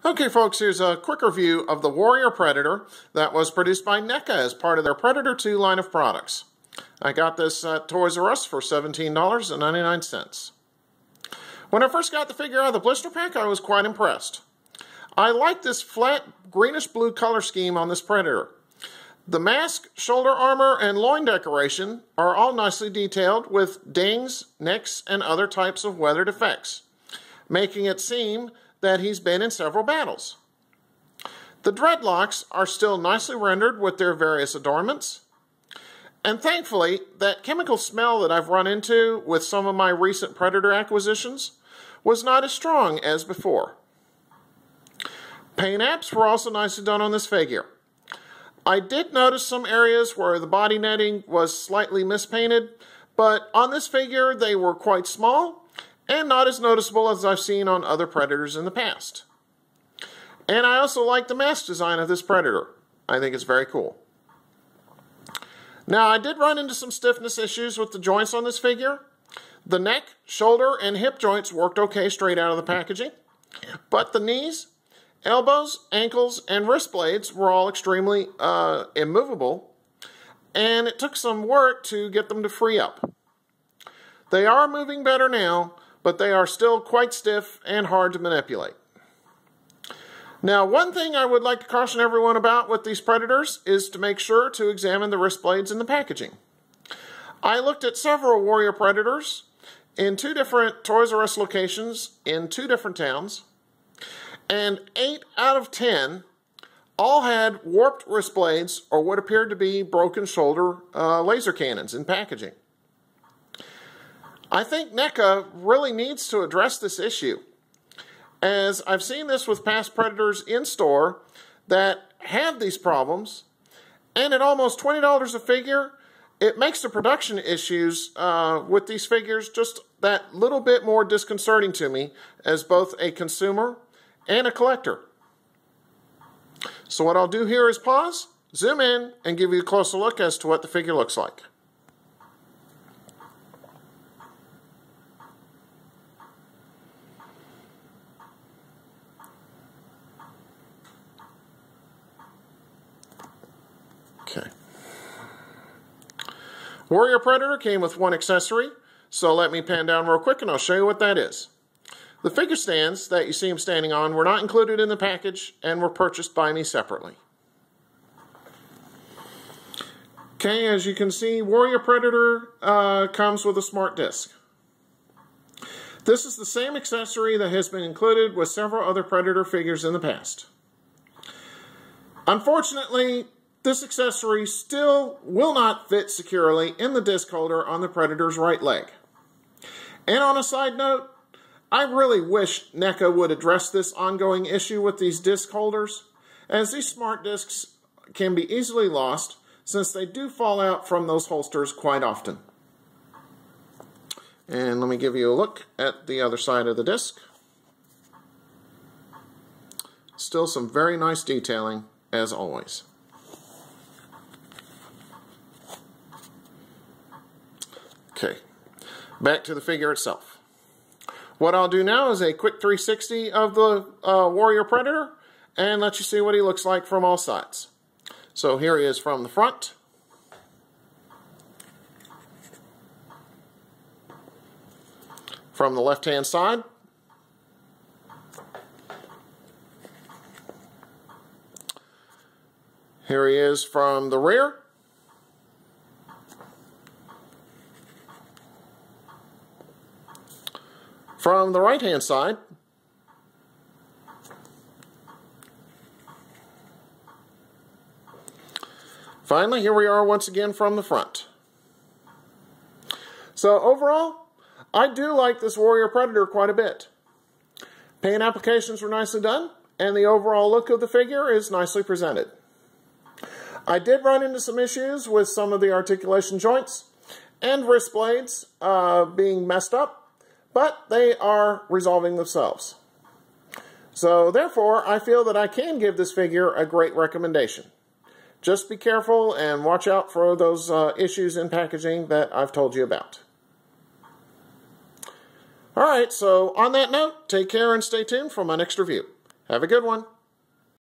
Okay folks, here's a quick review of the Warrior Predator that was produced by NECA as part of their Predator 2 line of products. I got this at Toys R Us for $17.99. When I first got the figure out of the blister pack, I was quite impressed. I like this flat greenish blue color scheme on this Predator. The mask, shoulder armor, and loin decoration are all nicely detailed with dings, nicks, and other types of weathered effects, making it seem that he's been in several battles. The dreadlocks are still nicely rendered with their various adornments. And thankfully, that chemical smell that I've run into with some of my recent Predator acquisitions was not as strong as before. Paint apps were also nicely done on this figure. I did notice some areas where the body netting was slightly mispainted, but on this figure they were quite small and not as noticeable as I've seen on other Predators in the past. And I also like the mask design of this Predator. I think it's very cool. Now, I did run into some stiffness issues with the joints on this figure. The neck, shoulder, and hip joints worked okay straight out of the packaging, but the knees, elbows, ankles, and wrist blades were all extremely immovable, and it took some work to get them to free up. They are moving better now, but they are still quite stiff and hard to manipulate. Now, one thing I would like to caution everyone about with these Predators is to make sure to examine the wrist blades in the packaging. I looked at several Warrior Predators in 2 different Toys R Us locations in 2 different towns, and 8 out of 10 all had warped wrist blades or what appeared to be broken shoulder laser cannons in packaging. I think NECA really needs to address this issue, as I've seen this with past Predators in store that have these problems, and at almost $20 a figure, it makes the production issues with these figures just that little bit more disconcerting to me as both a consumer and a collector. So what I'll do here is pause, zoom in, and give you a closer look as to what the figure looks like. Okay. Warrior Predator came with 1 accessory, so let me pan down real quick and I'll show you what that is. The figure stands that you see him standing on were not included in the package and were purchased by me separately. Okay, as you can see, Warrior Predator comes with a smart disc. This is the same accessory that has been included with several other Predator figures in the past. Unfortunately, this accessory still will not fit securely in the disc holder on the Predator's right leg. And on a side note, I really wish NECA would address this ongoing issue with these disc holders, as these smart discs can be easily lost since they do fall out from those holsters quite often. And let me give you a look at the other side of the disc. Still some very nice detailing as always. Okay, back to the figure itself. What I'll do now is a quick 360 of the Warrior Predator and let you see what he looks like from all sides. So here he is from the front. From the left-hand side. Here he is from the rear. From the right-hand side, finally, here we are once again from the front. So overall, I do like this Warrior Predator quite a bit. Paint applications were nicely done, and the overall look of the figure is nicely presented. I did run into some issues with some of the articulation joints and wrist blades being messed up, but they are resolving themselves. So therefore, I feel that I can give this figure a great recommendation. Just be careful and watch out for those issues in packaging that I've told you about. Alright, so on that note, take care and stay tuned for my next review. Have a good one.